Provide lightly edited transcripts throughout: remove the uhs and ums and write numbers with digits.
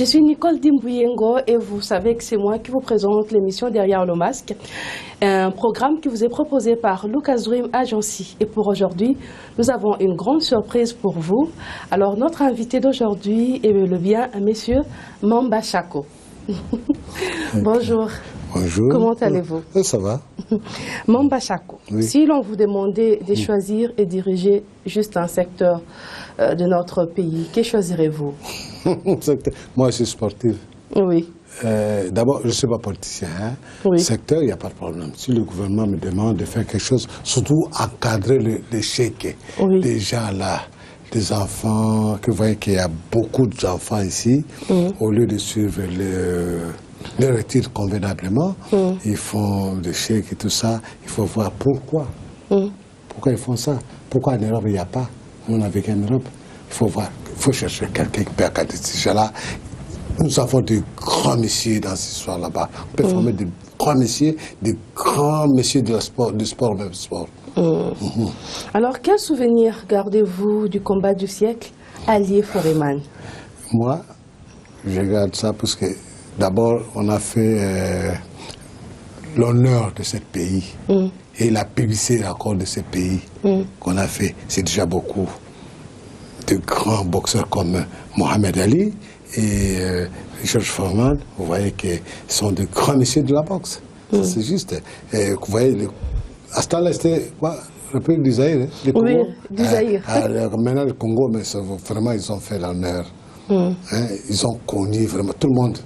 Je suis Nicole Dimbouyengo et vous savez que c'est moi qui vous présente l'émission Derrière le masque, un programme qui vous est proposé par Lucas Dream Agency. Et pour aujourd'hui, nous avons une grande surprise pour vous. Alors notre invité d'aujourd'hui est le bien monsieur Mamba Chako. Bonjour. Bonjour. Comment allez-vous? Ça va. Mamba Chako, oui. Si l'on vous demandait de choisir et diriger juste un secteur de notre pays, que choisirez-vous? Moi, je suis sportif. Oui. D'abord, je ne suis pas politicien. Hein. Oui. Secteur, il n'y a pas de problème. Si le gouvernement me demande de faire quelque chose, surtout encadrer les chèques des gens là, des enfants, que vous voyez qu'il y a beaucoup d'enfants ici, au lieu de suivre les retirent convenablement, ils font des chèques et tout ça. Il faut voir pourquoi. Pourquoi ils font ça? Pourquoi en Europe il n'y a pas? Nous, on avait qu'en Europe. Il faut voir, il faut chercher quelqu'un qui peut accompagner ces gens-là. Nous avons de grands messieurs dans cette histoire là-bas. On peut former de grands messieurs de sport, du sport, même sport. Alors, quel souvenir gardez-vous du combat du siècle, Allié Foreman? Moi, je garde ça parce que d'abord, on a fait l'honneur de ce pays et la publicité encore de ce pays qu'on a fait. C'est déjà beaucoup. De grands boxeurs comme Mohamed Ali et George Foreman, vous voyez qu'ils sont de grands messieurs de la boxe. C'est juste. Et vous voyez, à ce temps-là, c'était quoi? Le pays du Zaïre, le Congo. Oui, du Zaïre. Maintenant, le Congo, mais vraiment, ils ont fait l'honneur. Ils ont connu vraiment tout le monde.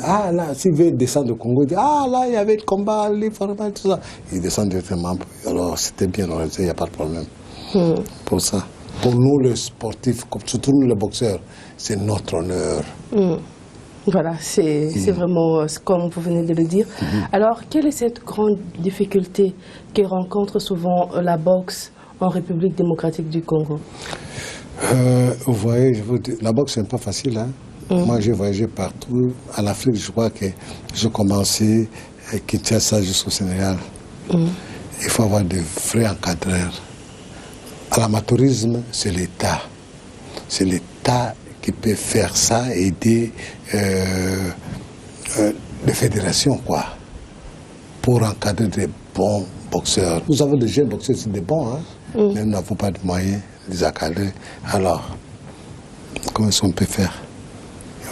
Ah là, s'il veut descendre au Congo, il dit ah là, il y avait le combat, les Foreman, tout ça. Ils descendent directement. Alors, c'était bien organisé, il n'y a pas de problème. Pour ça. Pour nous, les sportifs, surtout nous, les boxeurs, c'est notre honneur. Voilà, c'est vraiment comme vous venez de le dire. Alors, quelle est cette grande difficulté que rencontre souvent la boxe en République démocratique du Congo? Vous voyez, la boxe, c'est pas facile. Hein? Moi, j'ai voyagé partout. À l'Afrique, je crois que j'ai commencé à Kinshasa jusqu'au Sénégal. Il faut avoir de vrais encadreurs. À l'amateurisme, c'est l'État. C'est l'État qui peut faire ça, aider les fédérations, quoi, pour encadrer des bons boxeurs. Nous avons des jeunes boxeurs, c'est des bons, hein, mais nous n'avons pas de moyens de les encadrer. Alors, comment est-ce qu'on peut faire?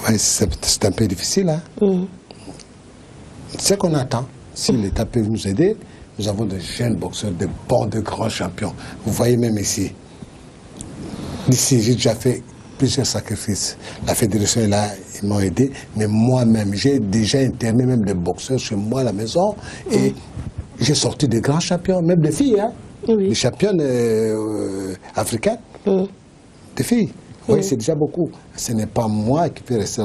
Ouais, c'est un peu difficile, hein. C'est ce qu'on attend. Si l'État peut nous aider, nous avons de jeunes boxeurs, de bons, de grands champions. Vous voyez même ici. Ici, j'ai déjà fait plusieurs sacrifices. La fédération est là, ils m'ont aidé. Mais moi-même, j'ai déjà interné même des boxeurs chez moi à la maison. Et j'ai sorti de grands champions, même des filles. Hein, des championnes africaines. Des filles. Oui, c'est déjà beaucoup. Ce n'est pas moi qui peux rester,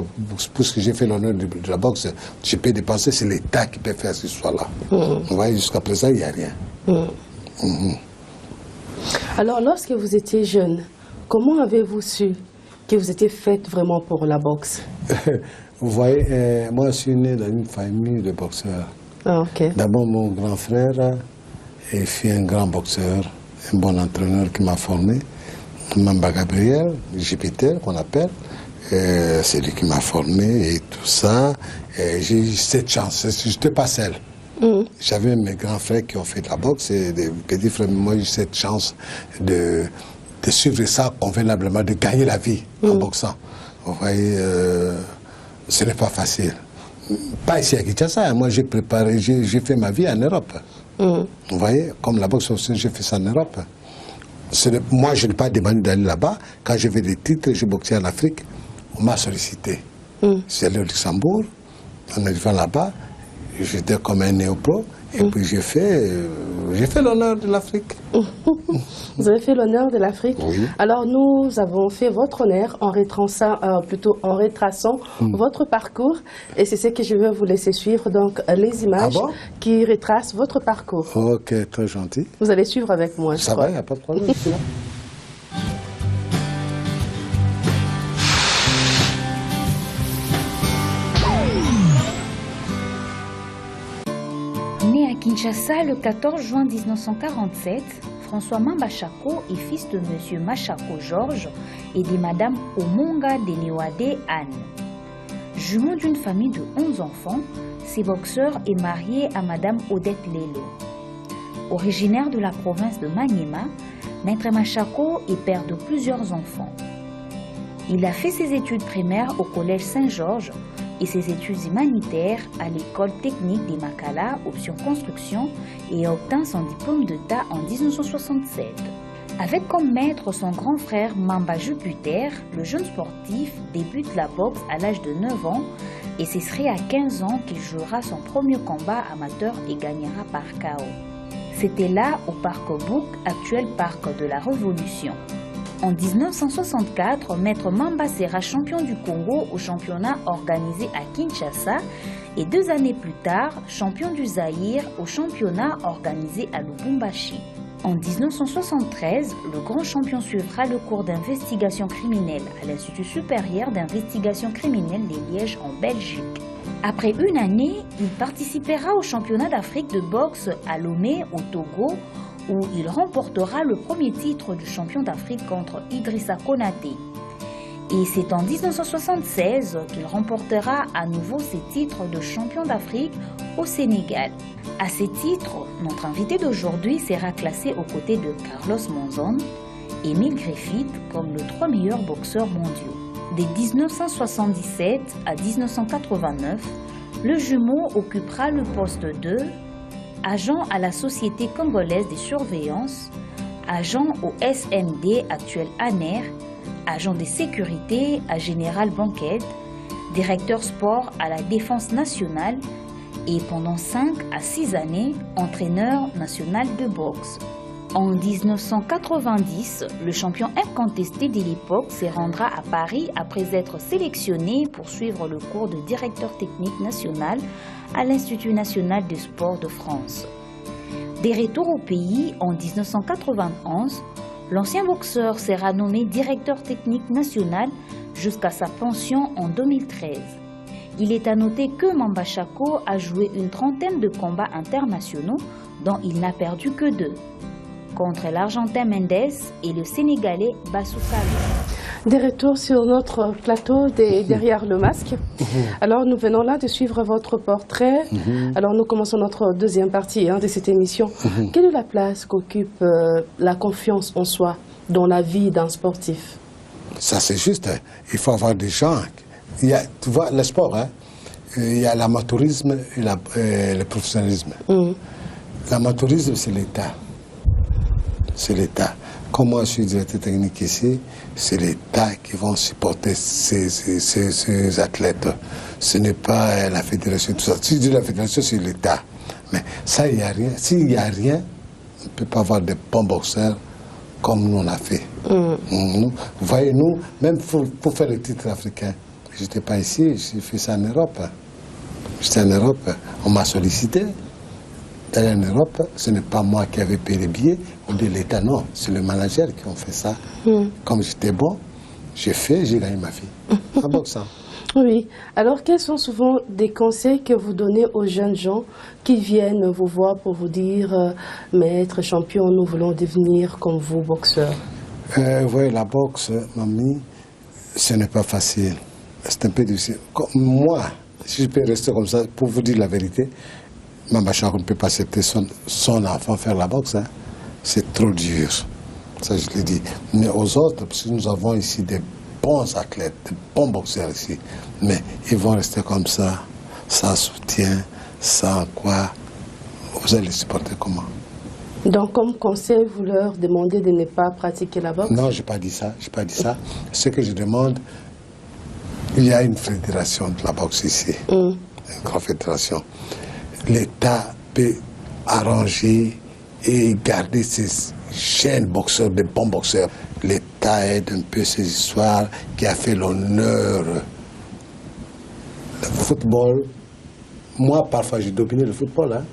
puisque j'ai fait l'honneur de la boxe, je peux dépenser, c'est l'État qui peut faire ce soit-là. Vous voyez, jusqu'à présent, il n'y a rien. Alors, lorsque vous étiez jeune, comment avez-vous su que vous étiez faite vraiment pour la boxe? Vous voyez, moi, je suis né dans une famille de boxeurs. Ah, ok. D'abord, mon grand frère fut un grand boxeur, un bon entraîneur qui m'a formé. Mamba Gabriel, Jupiter, qu'on appelle, c'est lui qui m'a formé et tout ça. J'ai eu cette chance, je n'étais pas seul. J'avais mes grands frères qui ont fait de la boxe et des petits frères, moi j'ai eu cette chance de suivre ça convenablement, de gagner la vie en boxant. Vous voyez, ce n'est pas facile. Pas ici à Kinshasa, moi j'ai préparé, j'ai fait ma vie en Europe. Vous voyez, comme la boxe aussi, j'ai fait ça en Europe. Moi, je n'ai pas demandé d'aller là-bas. Quand j'ai fait des titres, j'ai boxé en Afrique. On m'a sollicité. C'est allé au Luxembourg. En arrivant là-bas, j'étais comme un néo-pro. Et puis j'ai fait l'honneur de l'Afrique. Vous avez fait l'honneur de l'Afrique. Oui. Alors nous avons fait votre honneur en retraçant votre parcours. Et c'est ce que je vais vous laisser suivre. Donc les images qui retracent votre parcours. Ok, très gentil. Vous allez suivre avec moi. Ça va, il n'y a pas de problème. Né à Kinshasa le 14 juin 1947, François Mamba Chako est fils de M. Machako Georges et de Mme Omonga Denewade Anne. Jumeau d'une famille de 11 enfants, ce boxeur est marié à Madame Odette Lelo. Originaire de la province de Maniema, Maître Machako est père de plusieurs enfants. Il a fait ses études primaires au collège Saint-Georges et ses études humanitaires à l'école technique des Makala, option construction, et obtint son diplôme d'État en 1967. Avec comme maître son grand frère Mamba Jupiter, le jeune sportif débute la boxe à l'âge de 9 ans et ce serait à 15 ans qu'il jouera son premier combat amateur et gagnera par KO. C'était là au Parc Bouk, actuel Parc de la Révolution. En 1964, Maître Mamba sera champion du Congo au championnat organisé à Kinshasa et 2 années plus tard, champion du Zaïre au championnat organisé à Lubumbashi. En 1973, le grand champion suivra le cours d'investigation criminelle à l'Institut supérieur d'investigation criminelle de Liège en Belgique. Après une année, il participera au championnat d'Afrique de boxe à Lomé au Togo où il remportera le premier titre du champion d'Afrique contre Idrissa Konaté. Et c'est en 1976 qu'il remportera à nouveau ses titres de champion d'Afrique au Sénégal. À ces titres, notre invité d'aujourd'hui sera classé aux côtés de Carlos Monzon et Emile Griffith comme les 3 meilleurs boxeurs mondiaux. De 1977 à 1989, le jumeau occupera le poste de agent à la Société congolaise des surveillances, agent au SND actuel ANER, agent de sécurité à Général Banquet, directeur sport à la Défense nationale et pendant 5 à 6 années, entraîneur national de boxe. En 1990, le champion incontesté de l'époque se rendra à Paris après être sélectionné pour suivre le cours de directeur technique national à l'Institut national du sport de France. Des retours au pays en 1991, l'ancien boxeur sera nommé directeur technique national jusqu'à sa pension en 2013. Il est à noter que Mamba Chako a joué une trentaine de combats internationaux dont il n'a perdu que 2. Contre l'Argentin Mendes et le Sénégalais Bassou Sall. Des retours sur notre plateau derrière le masque. Alors nous venons là de suivre votre portrait. Alors nous commençons notre deuxième partie de cette émission. Quelle est la place qu'occupe la confiance en soi dans la vie d'un sportif? Ça c'est juste, il faut avoir des gens. Tu vois, le sport, il y a l'amateurisme et le professionnalisme. L'amateurisme c'est l'État. C'est l'État. Comme moi je suis directeur technique ici, c'est l'État qui va supporter ces athlètes. Ce n'est pas la fédération, tout ça. Si je dis la fédération, c'est l'État. Mais ça, il n'y a rien. S'il n'y a rien, on ne peut pas avoir de bons boxeurs comme nous on a fait. Vous voyez, nous, même pour faire le titre africain, je n'étais pas ici, j'ai fait ça en Europe. J'étais en Europe, on m'a sollicité. D'aller en Europe, ce n'est pas moi qui avais payé les billets, ou de l'État, non, c'est le manager qui a fait ça. Comme j'étais bon, j'ai gagné ma vie, en boxant. Oui, alors quels sont souvent des conseils que vous donnez aux jeunes gens qui viennent vous voir pour vous dire « Maître, champion, nous voulons devenir comme vous, boxeur ». Vous voyez, la boxe, mamie, ce n'est pas facile. C'est un peu difficile. Moi, si je peux rester comme ça, pour vous dire la vérité, Mamba Chako ne peut pas accepter son enfant faire la boxe. C'est trop dur. Ça, je l'ai dit. Mais aux autres, parce que nous avons ici des bons athlètes, des bons boxeurs ici. Mais ils vont rester comme ça, sans soutien, sans quoi. Vous allez les supporter comment? Donc, comme conseil, vous leur demandez de ne pas pratiquer la boxe? Non, je n'ai pas dit ça. J'ai pas dit ça. Ce que je demande, il y a une fédération de la boxe ici. Une grande fédération. L'État peut arranger et garder ces jeunes boxeurs, des bons boxeurs. L'État aide un peu ces histoires qui a fait l'honneur. Le football, moi parfois j'ai dominé le football.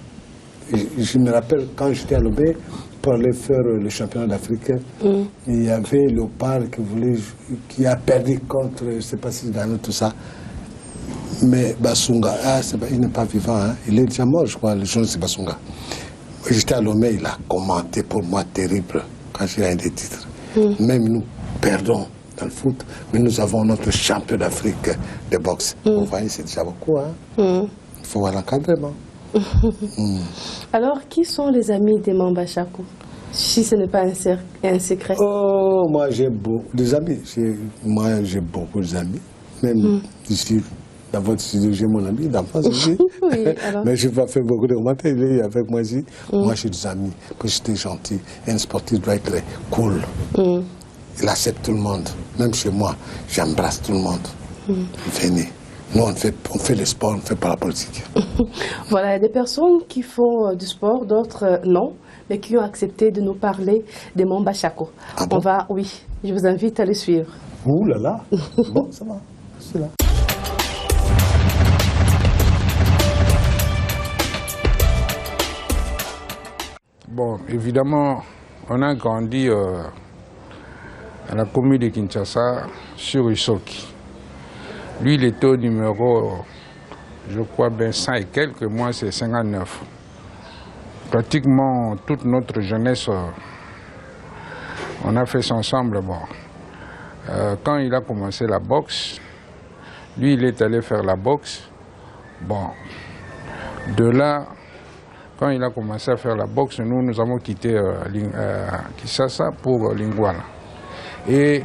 Je me rappelle quand j'étais à Lomé pour aller faire le championnat d'Afrique, il y avait Léopard qui a perdu contre, je ne sais pas si dans tout ça. Mais Bassunga, il n'est pas vivant, il est déjà mort, je crois, le jeune c'est Bassunga. J'étais à Lomé, il a commenté pour moi terrible quand j'ai gagné des titres. Même nous perdons, dans le foot, mais nous avons notre champion d'Afrique de boxe. Vous voyez, c'est déjà beaucoup. Hein? Il faut voir l'encadrement. Alors, qui sont les amis des Mamba Chako? Si ce n'est pas un secret. Oh, moi j'ai beaucoup d'amis. Moi j'ai beaucoup d'amis. Même ici, dans votre studio, j'ai mon ami d'enfance ici. Oui, alors. Mais je n'ai pas fait beaucoup de commentaires. Il est avec moi ici. Moi j'ai des amis. Parce que j'étais gentil. Et un sportif doit être cool. Il accepte tout le monde. Même chez moi, j'embrasse tout le monde. Venez. Nous, on fait le sport, on ne fait pas la politique. Voilà, il y a des personnes qui font du sport, d'autres non, mais qui ont accepté de nous parler des Mamba Chako. Ah bon? Oui, je vous invite à les suivre. Ouh là là. Bon, ça va. C'est là. Bon, évidemment, on a grandi à la commune de Kinshasa, sur Usoki. Lui, il était au numéro, je crois, 100 et quelques, moi c'est 59. Pratiquement toute notre jeunesse, on a fait ça ensemble. Bon. Quand il a commencé la boxe, lui, il est allé faire la boxe. Bon, de là, quand il a commencé à faire la boxe, nous avons quitté Kinshasa pour Lingouala. Et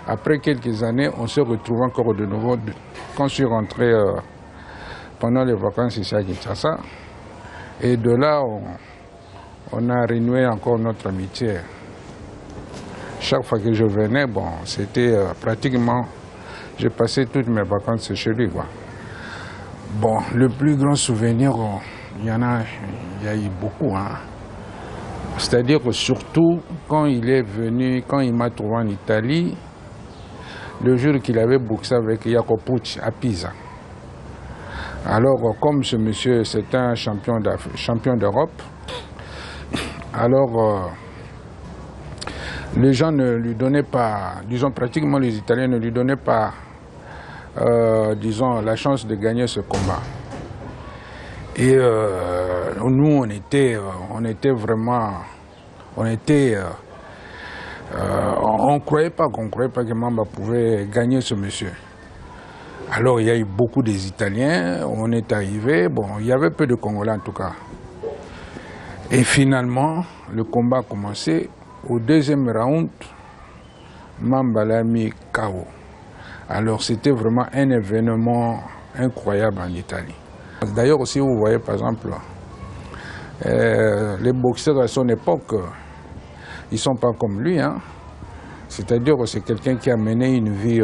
après quelques années, on s'est retrouvés encore de nouveau. Quand je suis rentré pendant les vacances ici à Kinshasa, et de là, on a renoué encore notre amitié. Chaque fois que je venais, bon, c'était pratiquement, j'ai passé toutes mes vacances chez lui, quoi. Bon, le plus grand souvenir, il y a eu beaucoup, hein. C'est-à-dire que surtout quand il est venu, quand il m'a trouvé en Italie, le jour qu'il avait boxé avec Jacob Pucci à Pisa. Alors, comme ce monsieur, c'est un champion d'Europe, alors les gens ne lui donnaient pas, disons pratiquement les Italiens ne lui donnaient pas, disons, la chance de gagner ce combat. Et nous, on était vraiment, on ne croyait pas que Mamba pouvait gagner ce monsieur. Alors il y a eu beaucoup des Italiens, on est arrivé, bon, il y avait peu de Congolais en tout cas. Et finalement, le combat a commencé. Au deuxième round, Mamba l'a mis KO. Alors c'était vraiment un événement incroyable en Italie. D'ailleurs aussi, vous voyez par exemple, les boxeurs à son époque, ils ne sont pas comme lui, hein. C'est-à-dire que c'est quelqu'un qui a mené une vie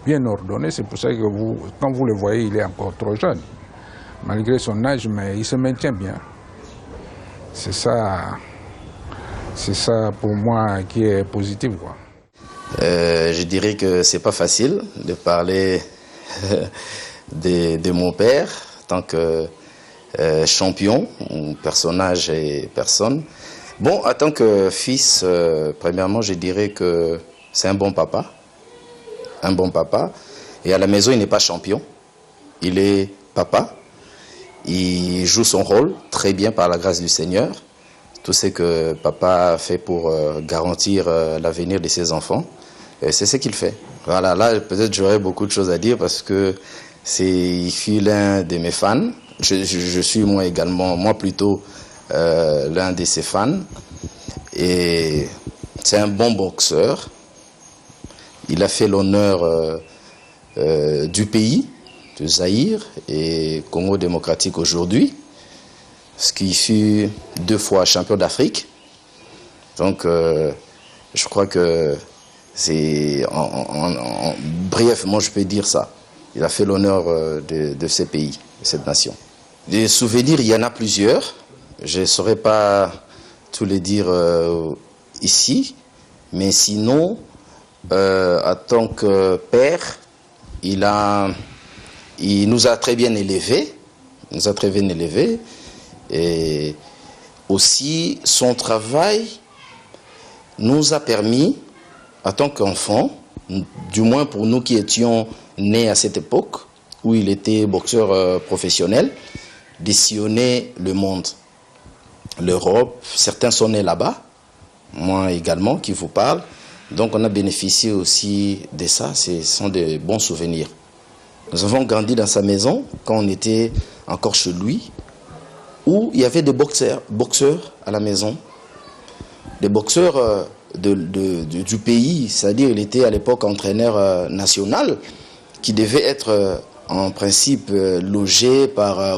bien ordonnée. C'est pour ça que quand vous le voyez, il est encore trop jeune. Malgré son âge, mais il se maintient bien. C'est ça pour moi qui est positif, quoi. Je dirais que c'est pas facile de parler de mon père en tant que champion, personnage et personne. Bon, en tant que fils, premièrement, je dirais que c'est un bon papa. Un bon papa. Et à la maison, il n'est pas champion. Il est papa. Il joue son rôle très bien par la grâce du Seigneur. Tout ce que papa fait pour garantir l'avenir de ses enfants, c'est ce qu'il fait. Voilà, là, peut-être j'aurais beaucoup de choses à dire parce que il fut l'un de mes fans. Je suis moi également, moi plutôt, l'un de ses fans. Et c'est un bon boxeur. Il a fait l'honneur du pays, de Zaïre et Congo démocratique aujourd'hui, ce qui fut 2 fois champion d'Afrique. Donc, je crois que c'est, brièvement, je peux dire ça. Il a fait l'honneur de ce pays, de cette nation. Des souvenirs, il y en a plusieurs. Je ne saurais pas tous les dire ici, mais sinon, en tant que père, il nous a très bien élevés. Et aussi, son travail nous a permis, en tant qu'enfants, du moins pour nous qui étions nés à cette époque, où il était boxeur professionnel, de sillonner le monde. L'Europe, certains sont nés là-bas, moi également qui vous parle, Donc on a bénéficié aussi de ça, ce sont de bons souvenirs. Nous avons grandi dans sa maison quand on était encore chez lui, où il y avait des boxeurs à la maison, des boxeurs du pays, c'est-à-dire il était à l'époque entraîneur national, qui devait être en principe logé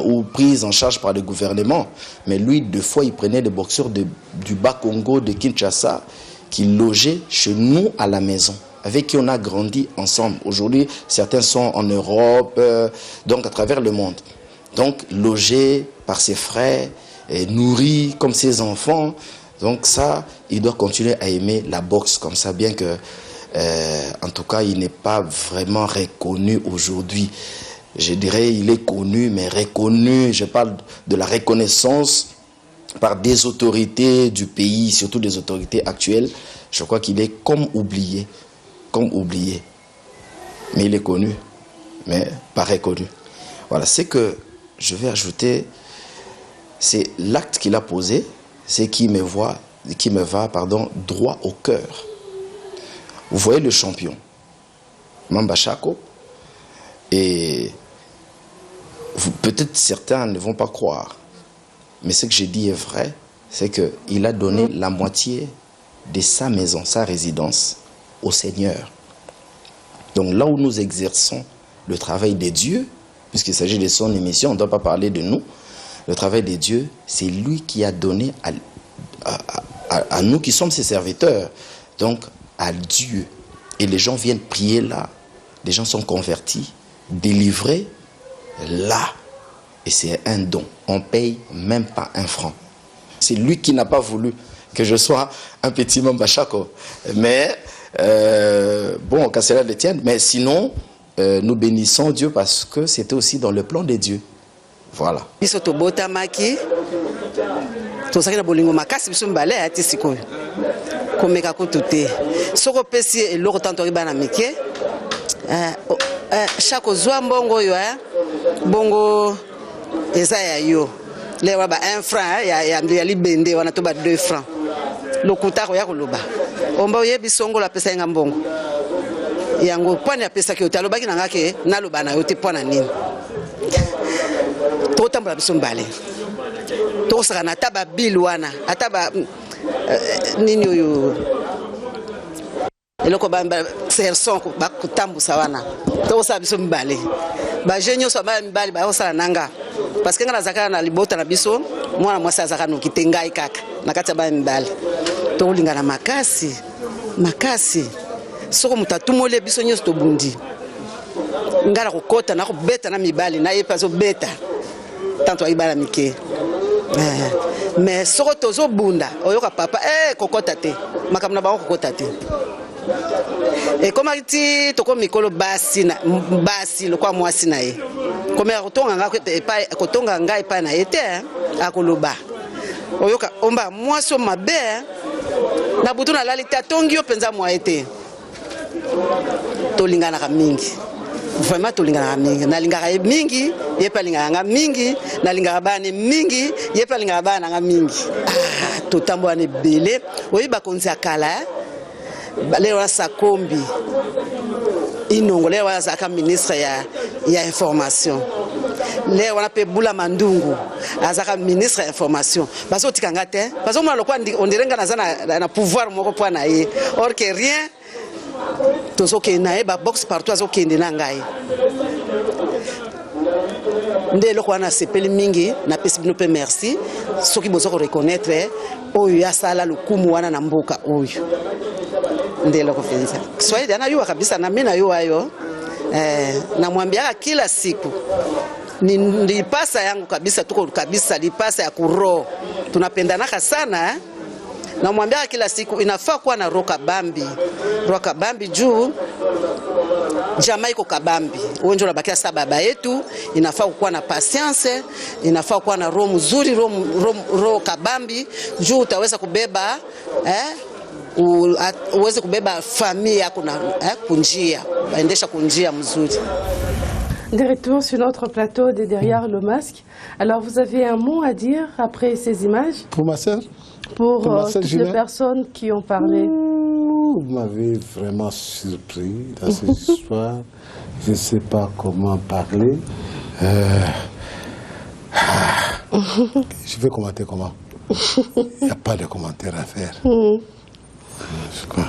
ou pris en charge par le gouvernement. Mais lui, 2 fois, il prenait des boxeurs du Bas-Congo, de Kinshasa, qui logeaient chez nous à la maison, avec qui on a grandi ensemble. Aujourd'hui, certains sont en Europe, donc à travers le monde. Donc, logés par ses frères, et nourris comme ses enfants. Donc ça, il doit continuer à aimer la boxe comme ça, bien que, en tout cas, il n'est pas vraiment reconnu aujourd'hui. Je dirais, il est connu, mais reconnu, je parle de la reconnaissance par des autorités du pays, surtout des autorités actuelles. Je crois qu'il est comme oublié. Mais il est connu, mais pas reconnu. Voilà, ce que je vais ajouter, c'est l'acte qu'il a posé, c'est qui me va droit au cœur. Vous voyez le champion, Mamba Chako, et peut-être certains ne vont pas croire, mais ce que j'ai dit est vrai, c'est qu'il a donné la moitié de sa maison, sa résidence, au Seigneur. Donc là où nous exerçons le travail de Dieu, puisqu'il s'agit de son émission, on ne doit pas parler de nous, le travail de Dieu, c'est lui qui a donné à nous qui sommes ses serviteurs, donc à Dieu. Et les gens viennent prier là, les gens sont convertis, délivrés là. Et c'est un don, on ne paye même pas 1 franc. C'est lui qui n'a pas voulu que je sois un petit Mamba Chako. Mais, bon, qu'à cela le tienne, mais sinon, nous bénissons Dieu parce que c'était aussi dans le plan de Dieu. Voilà. tozaki na bolingo makasi biso mbale ati sikoyo komeka kututé soko pesi eloko tanto ribana mike chaque zwa mbongo yo bongo eza ya yo lewa ba 1 franc ya libende wana to ba 2 francs lokuta ko ya koloba omba oyebi songo la pesa nga mbongo yango pone ya pesa ki otalobaki na ngake naloba na yo te pona nini to tambola biso mbale to saka na taba bilwana ataba nini oyo eloko ba serson ko ba kutambusa wana to sa biso mbale ba jenyo so ba mbale ba osala nanga parce que ngana zakana na libota na biso mwana mwasa zakana no kitengai kaka na kati ba mbale to lingana makasi soko mutatumole biso nyoso to bundi ngala kokota na kobeta na mibali na yepa zo beta tanto ayibala mike mais soko tozo bunda oyoka papa kokota te makamna ba kokota te et comme ati toko mikolo basi lo kwa mwasi na ye comme kotonga nga epa na ete akoloba oyoka omba mwaso mabe na butu na lali ta tongi yo penza mwa ete tolingana ka mingi vraiment tolingana ka mingi nalingaka mingi yepa lingaka mingi nalingaka bana mingi yepa lingaka bana nga mingi totambo ane belé oyiba konza kala leo wana Sakombi inongo leo wana zaka ministre ya information leo wana pe Bula Mandungu azaka ministre ya information baso tikanga te baso mwana lokwa ondirenga na pouvoir moko po na ye or que rien tozoke na ye ba box partout azokende na ngai nde lokwa na sepeli mingi na pesi bino pe merci soki bozo ko reconnaître oyo ya sala lukumu wana na mboka oyo ndelo kufenza Kiswahili anayua kabisa na mimi nayua hayo namwambia kila siku ni pasa yangu kabisa tuko kabisa lipasa ya kuro tunapendanaka sana namwambia kila siku inafaa kuwa na roka bambi juu Jamaiko kabambi uonjo na bakia sa baba yetu inafaa kuwa na patience inafaa kuwa na roho mzuri roho kabambi juu utaweza kubeba uweze kubeba familia yako na kunjia baendesha kunjia mzuri. De retour sur notre plateau de Derrière le masque. Alors vous avez un mot à dire après ces images? Pour ma sœur? Pour toutes les personnes qui ont parlé. vous m'avez vraiment surpris dans cette histoire. Je ne sais pas comment parler. Je vais commenter comment? Il n'y a pas de commentaire à faire. Je crois.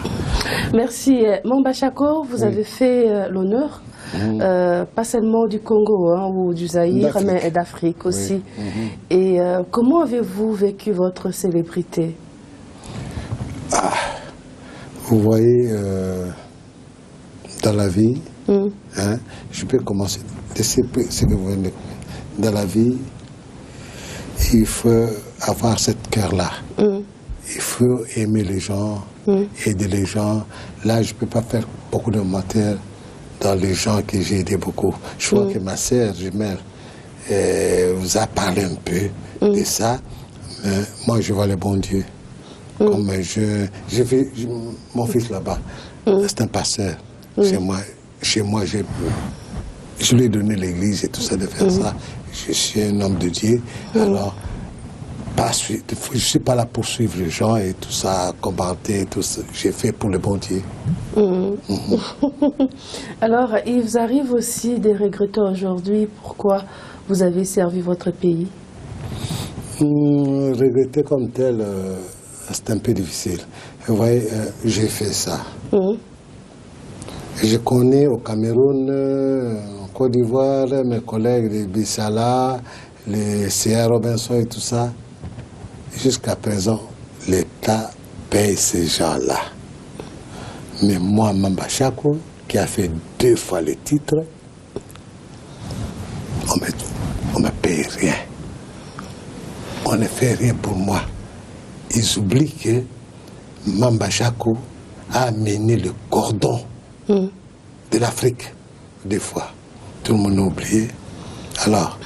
Merci. Mamba Chako, vous avez fait l'honneur, pas seulement du Congo ou du Zaïre, mais d'Afrique aussi. Et comment avez-vous vécu votre célébrité? Vous voyez, dans la vie, je peux commencer de ce que vous venez de dire. Dans la vie, il faut avoir cette cœur-là. Il faut aimer les gens, aider les gens. Là, je ne peux pas faire beaucoup de commentaires dans les gens que j'ai aidé beaucoup. Je crois que ma sœur jumelle vous a parlé un peu de ça. Mais moi, je vois le bon Dieu. Comme mon fils là-bas, c'est un pasteur. Chez moi, je lui ai donné l'église et tout ça, de faire ça. Je suis un homme de Dieu. Alors, je ne suis pas là pour suivre les gens et tout ça, commenter, tout ça. J'ai fait pour le bon Dieu. Alors, il vous arrive aussi de regretter aujourd'hui pourquoi vous avez servi votre pays? Regretter comme tel, c'est un peu difficile. Vous voyez, j'ai fait ça. Je connais au Cameroun, en Côte d'Ivoire, mes collègues de Bissala, les C.A. Robinson et tout ça. Jusqu'à présent, l'État paye ces gens-là. Mais moi, Mamba Chako, qui a fait 2 fois le titre, on ne me paye rien. On ne fait rien pour moi. Ils oublient que Mamba Chako a mené le cordon de l'Afrique, des fois. Tout le monde a oublié. Alors,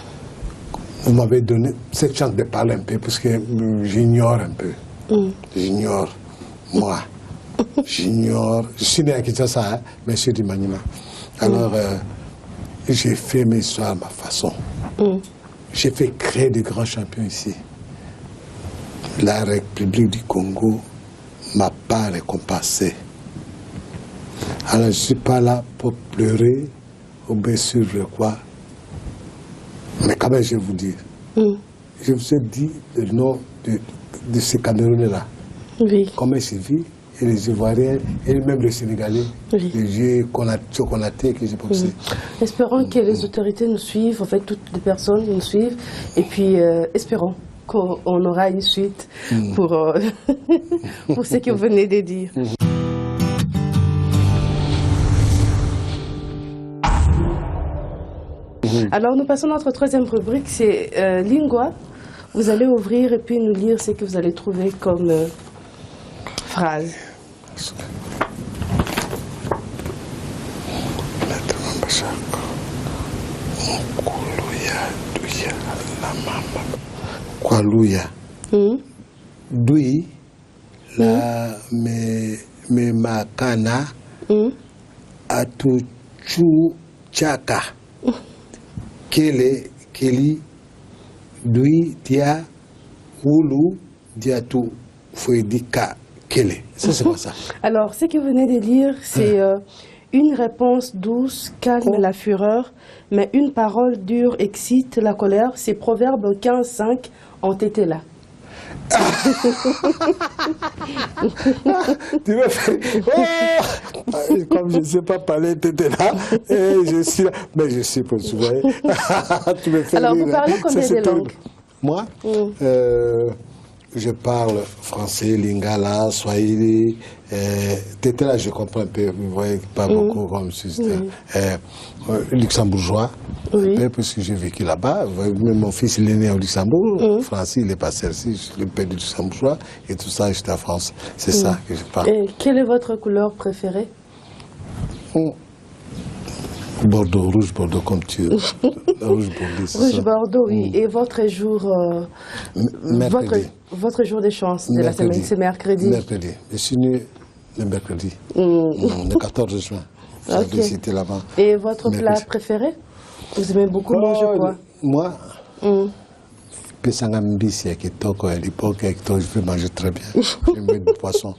vous m'avez donné cette chance de parler un peu, parce que j'ignore un peu. J'ignore, moi. J'ignore. Je suis né à Kinshasa, mais je suis du Maniema. Alors, j'ai fait mes histoires à ma façon. J'ai fait créer de grands champions ici. La République du Congo ne m'a pas récompensé. Alors, je ne suis pas là pour pleurer ou bien sur quoi. Mais quand même, je vais vous dire. Je vous ai dit le nom de ces Camerounais-là. Oui. Comment ils vivent, et les Ivoiriens, et même les Sénégalais. Oui. Les Konaté que j'ai boxé. Espérons que les autorités nous suivent, en fait, toutes les personnes nous suivent. Et puis, espérons qu'on aura une suite pour ce que vous venez de dire. Alors, nous passons à notre troisième rubrique, c'est Lingua. Vous allez ouvrir et puis nous lire ce que vous allez trouver comme phrase. Kwaluya. Dui la me makana atuchu chaka. Kele keli dui dia wulu dia tu foedika kele. Ça c'est quoi ça? Alors, ce que vous venez de lire, c'est une réponse douce calme la fureur, mais une parole dure excite la colère. Ces proverbes 15-5 ont été là. Tu me fais... Oh, comme je ne sais pas parler, tu étais là, et je suis là. Mais je sais pas, tu vois. Tu me fais alors, rire. Vous parlez combien de langues? Moi, je parle français, lingala, swahili. T'étais là, je comprends un peu, vous voyez, pas beaucoup comme système. Luxembourgeois, puisque j'ai vécu là-bas. Même mon fils, il est né au Luxembourg. Français, il est passé ici, le père du Luxembourgeois. Et tout ça, j'étais en France. C'est ça que je parle. Et quelle est votre couleur préférée? Bordeaux, rouge Bordeaux, comme tu veux. Rouge Bordeaux, c'est ça. Rouge Bordeaux, oui. Et votre jour, votre jour de chance de la semaine, c'est mercredi? Mercredi. Je suis né le mercredi, le 14 juin. Okay. C'était là-bas. Et votre plat préféré? Vous aimez beaucoup manger quoi? Moi, Pesangambisi, à l'époque, je peux manger très bien. J'aime du poisson.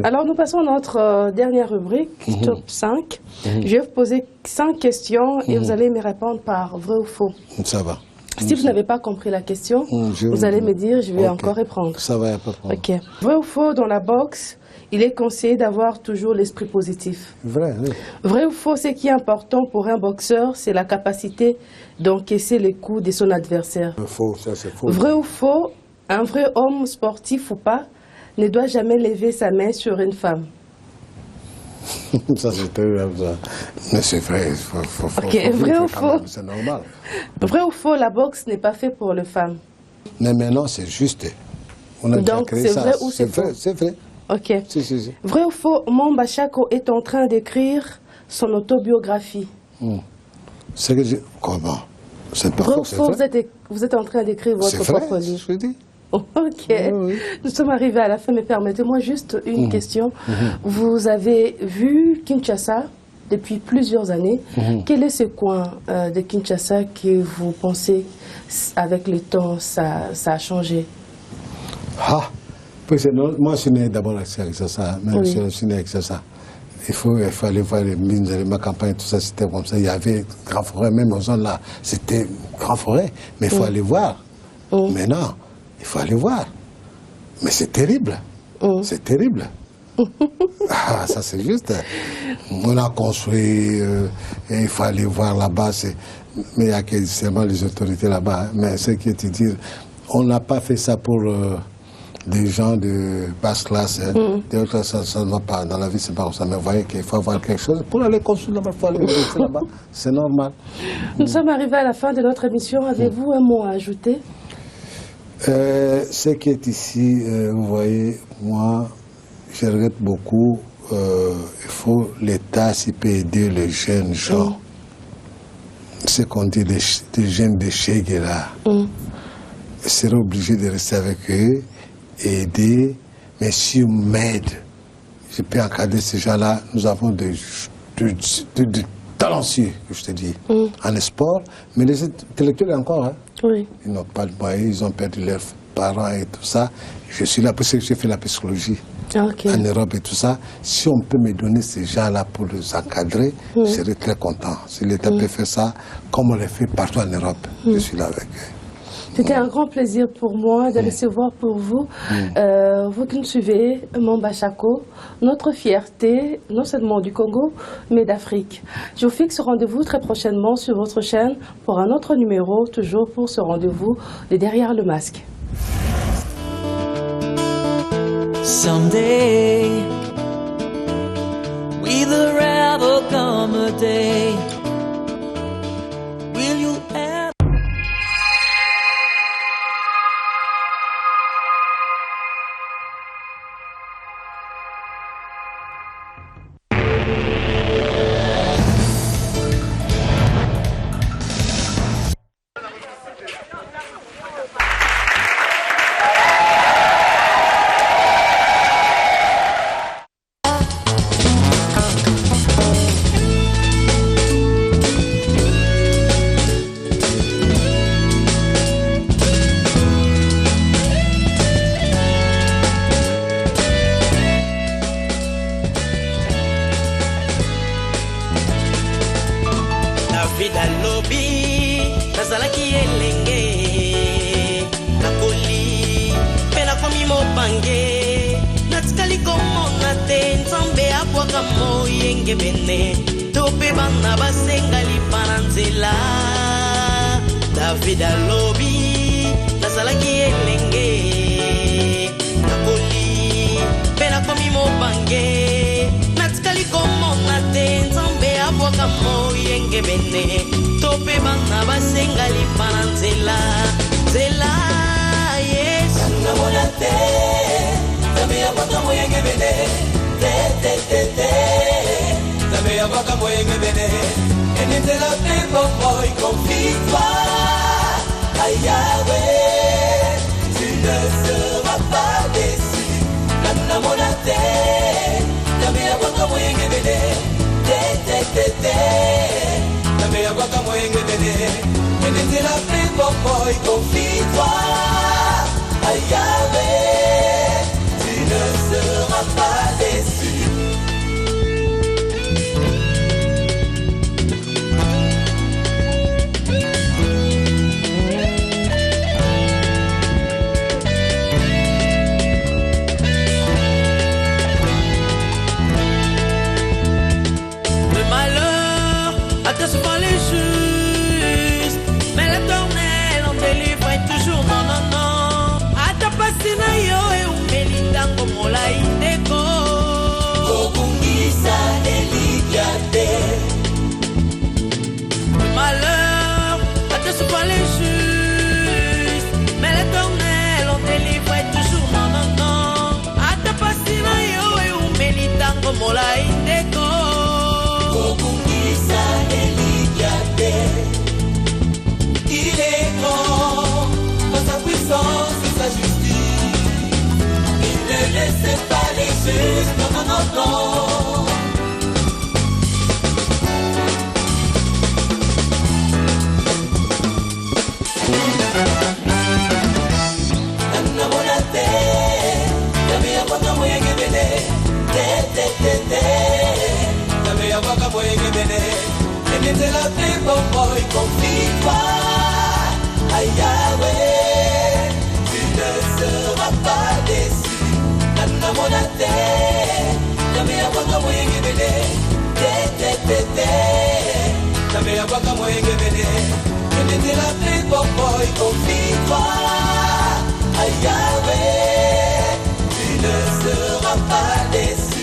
Alors nous passons à notre dernière rubrique, top 5. Je vais vous poser 5 questions et vous allez me répondre par vrai ou faux. Ça va. Si vous n'avez pas compris la question, vous allez me dire, je vais encore répondre. Ça va, il n'y a pas de problème. Ok. Vrai ou faux, dans la boxe, il est conseillé d'avoir toujours l'esprit positif. Vrai, oui. Vrai ou faux, ce qui est important pour un boxeur, c'est la capacité d'encaisser les coups de son adversaire. Faux, ça c'est faux. Vrai ou faux, un vrai homme sportif ou pas ne doit jamais lever sa main sur une femme. Ça c'est terrible, ça. Mais c'est vrai, faut vrai ou faux? C'est normal. Vrai ou faux, la boxe n'est pas faite pour les femmes. Mais maintenant c'est juste. On a déjà Donc créé c'est ça. vrai ou c'est faux? C'est vrai. Ok. Si. Vrai ou faux, Mamba Chako est en train d'écrire son autobiographie. C'est que comment? C'est pas Vrai faux, ou c'est faux, vrai. vous êtes en train d'écrire votre propre C'est livre. vrai, je dis. Ok. Oui. Nous sommes arrivés à la fin, mais permettez-moi juste une question. Vous avez vu Kinshasa depuis plusieurs années. Quel est ce coin de Kinshasa que vous pensez, avec le temps, ça a changé? Moi, je suis né d'abord avec ça. Même si je suis né avec ça. Il faut aller voir les mines, ma campagne, tout ça, c'était comme ça. Il y avait Grand Forêt, même aux zones là, c'était Grand Forêt. Mais il faut aller voir. Maintenant, il faut aller voir. Mais c'est terrible. C'est terrible. Ça c'est juste. On a construit, et il faut aller voir là-bas. Mais il y a seulement les autorités là-bas. Mais ce qui est dire, on n'a pas fait ça pour des gens de basse classe. Ça ne va pas. Dans la vie, c'est pas comme ça. Mais vous voyez qu'il faut avoir quelque chose. Pour aller construire là-bas, il faut aller vérifier là-bas. C'est normal. Nous sommes arrivés à la fin de notre émission. Avez-vous un mot à ajouter? Ce qui est ici, vous voyez, moi, je regrette beaucoup. Il faut l'État s'y peut aider les jeunes gens. Ce qu'on dit des jeunes de chez Guéla. Ils seraient obligés de rester avec eux, aider. Mais si on m'aide, je peux encadrer ces gens-là. Nous avons des talentueux, je te dis, en sport. Mais les intellectuels encore, hein. Oui. Ils n'ont pas de moyens, ils ont perdu leurs parents et tout ça. Je suis là parce que j'ai fait la psychologie en Europe et tout ça. Si on peut me donner ces gens-là pour les encadrer, je serais très content. Si l'État peut faire ça, comme on le fait partout en Europe, je suis là avec eux. C'était un grand plaisir pour moi de recevoir pour vous, vous qui nous suivez, Mamba Chako, notre fierté, non seulement du Congo, mais d'Afrique. Je vous fixe rendez-vous très prochainement sur votre chaîne pour un autre numéro, toujours pour ce rendez-vous de Derrière le Masque. Someday, will there ever come a day? Will you ever? David alobi nazalaki elenge nakoli mpe nakomi mobange natikali komona te nzambe abwaka moyenge bene to mpe bana basengali mpa na nzela yesu namona te nzambe abwaka moyenge bene te nzambe abwaka moyenge bene enezela mpe bomoi confie-toi à Yahweh, tu ne seras pas déçu. Namuna monate, namia waka moyenge bene, te. Namia waka moyenge bene, menete la paix boy, confie-toi à Yahweh, tu ne seras pas déçu. kokungisa elikya te. Malheur à te souffrir les justes, mais l'Éternel on délivre toujours non. À ta pasina yo et ou melitango mola indeko. Kokungisa elikya te. Il est grand dans sa puissance et sa justice. Il ne laisse pas les justes, non. Confie-toi à Yahweh, tu ne seras pas déçu. Nana monate, name ya waka moyenge bene, name ya waka moyenge bene, nene la paix boy, confie-toi à Yahweh, tu ne seras pas déçu.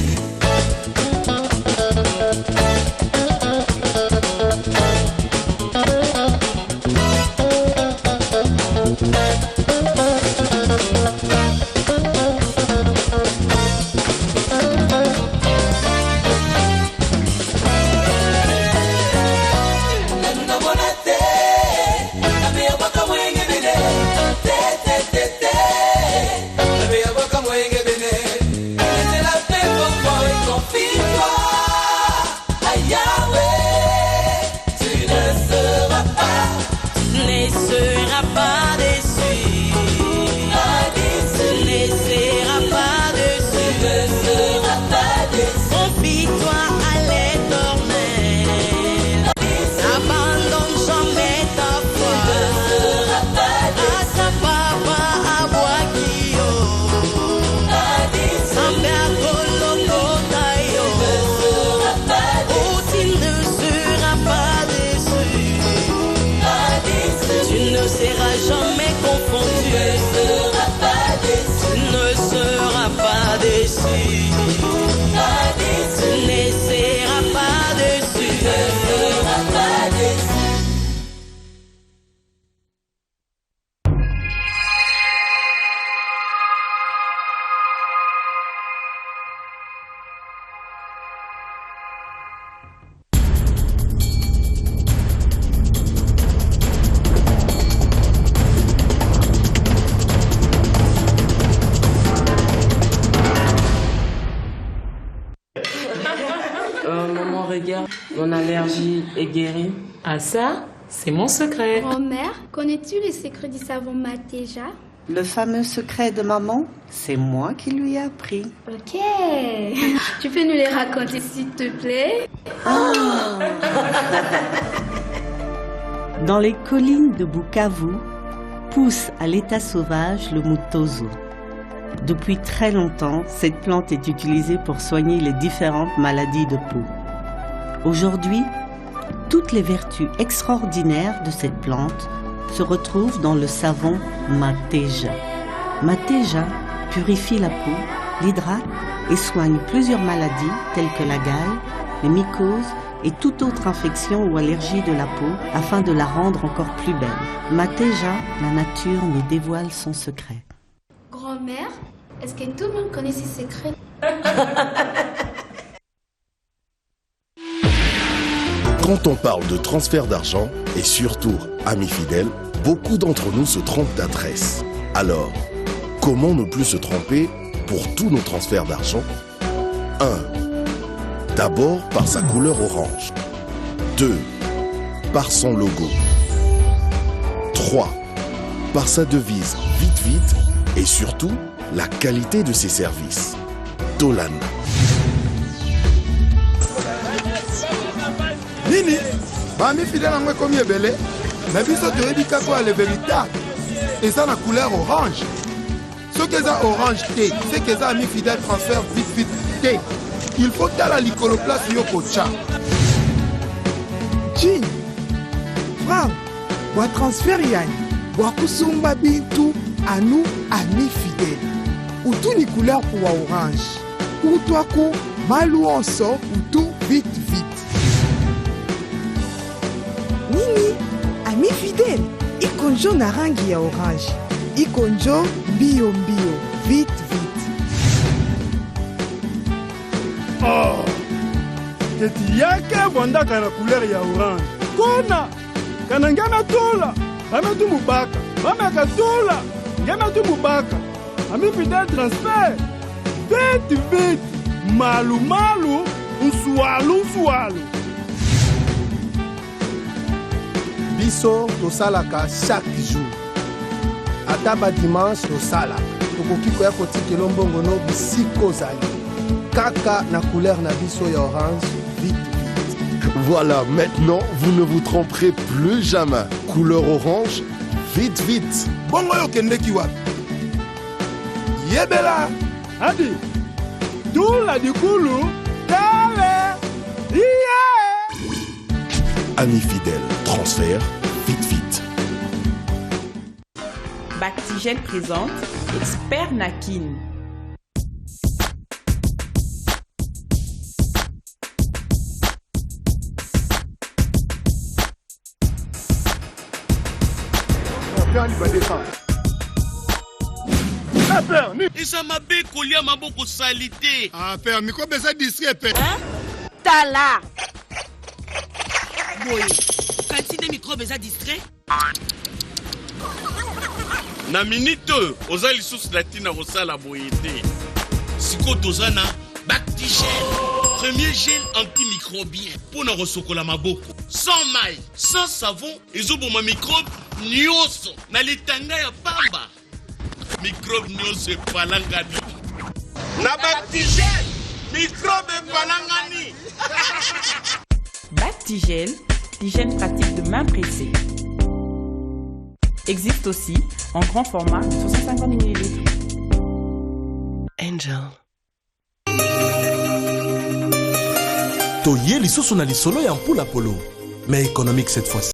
Mon allergie est guérie. Ah ça, c'est mon secret. Grand-mère, connais-tu les secrets du savon Matéja? Le fameux secret de maman, c'est moi qui lui ai appris. Ok. Tu peux nous les raconter s'il te plaît? Dans les collines de Bukavu, pousse à l'état sauvage le mutozo. Depuis très longtemps, cette plante est utilisée pour soigner les différentes maladies de peau. Aujourd'hui, toutes les vertus extraordinaires de cette plante se retrouvent dans le savon Matéja. Matéja purifie la peau, l'hydrate et soigne plusieurs maladies telles que la gale, les mycoses et toute autre infection ou allergie de la peau afin de la rendre encore plus belle. Matéja, la nature nous dévoile son secret. Grand-mère, est-ce que tout le monde connaît ses secrets? Quand on parle de transfert d'argent, et surtout amis fidèles, beaucoup d'entre nous se trompent d'adresse. Alors, comment ne plus se tromper pour tous nos transferts d'argent? 1. D'abord par sa couleur orange. 2. Par son logo. 3. Par sa devise vite vite et surtout la qualité de ses services. Tolan. Nini, bami fidèle en moi comme belé, mais biso te rebi kako le véritable. Et ça la couleur orange. Ce que ça orange thé, c'est que ça ami fidèle transfert vite vite thé. Il faut que la licoloplace yoko cha. Jin, Franck, wa transfert yann, wa kusumba bintu à nous amis fidèles. Ou tout ni couleur pour orange. kutwaku maluonso utu vite vite. Nini ami fidèle ikonjo na rangi ya orange, ikonjo mbio mbio vite vite. Oh, keti yake bondaka na couleur ya orange kona kana ngana tola bame tu mubaka bame katola ngana tu mubaka ami fidèle transfert vite vite malu malu nsualu nsualu. Biso tosalaka chaque jour ata ba dimanche tosalaka tokoki koya kotikela mbongo no bisika ozali kaka na couleur na biso ya orange vite vite. Voilà, maintenant vous ne vous tromperez plus jamais. Couleur orange, vite vite. Bongo yo kendeki wapi? Yebela adi tula dikulu kale iye. Amis fidèles, transfert, vite vite. Bactigel présente Expert Nakin. eza mabe kolia maboko salite. Ah père, mikobe eza distrait père. Tala boye kanti de microbe eza distrait na minute oza lisusu na ntina kosala boye te. sikoyo toza na Bactigel, premier gel antimicrobien mpona kosokola maboko sans maille sans savon ezoboma microbe nyonso na litanga ya pamba. Microbe nyonso epalangani na Bactigel, microbe epalangani. Bactigel, l'hygiène pratique de main pressée. Existe aussi en grand format de 650 ml. Angel. Toye lisusu na lisolo ya mpula polo, mais économique cette fois-ci.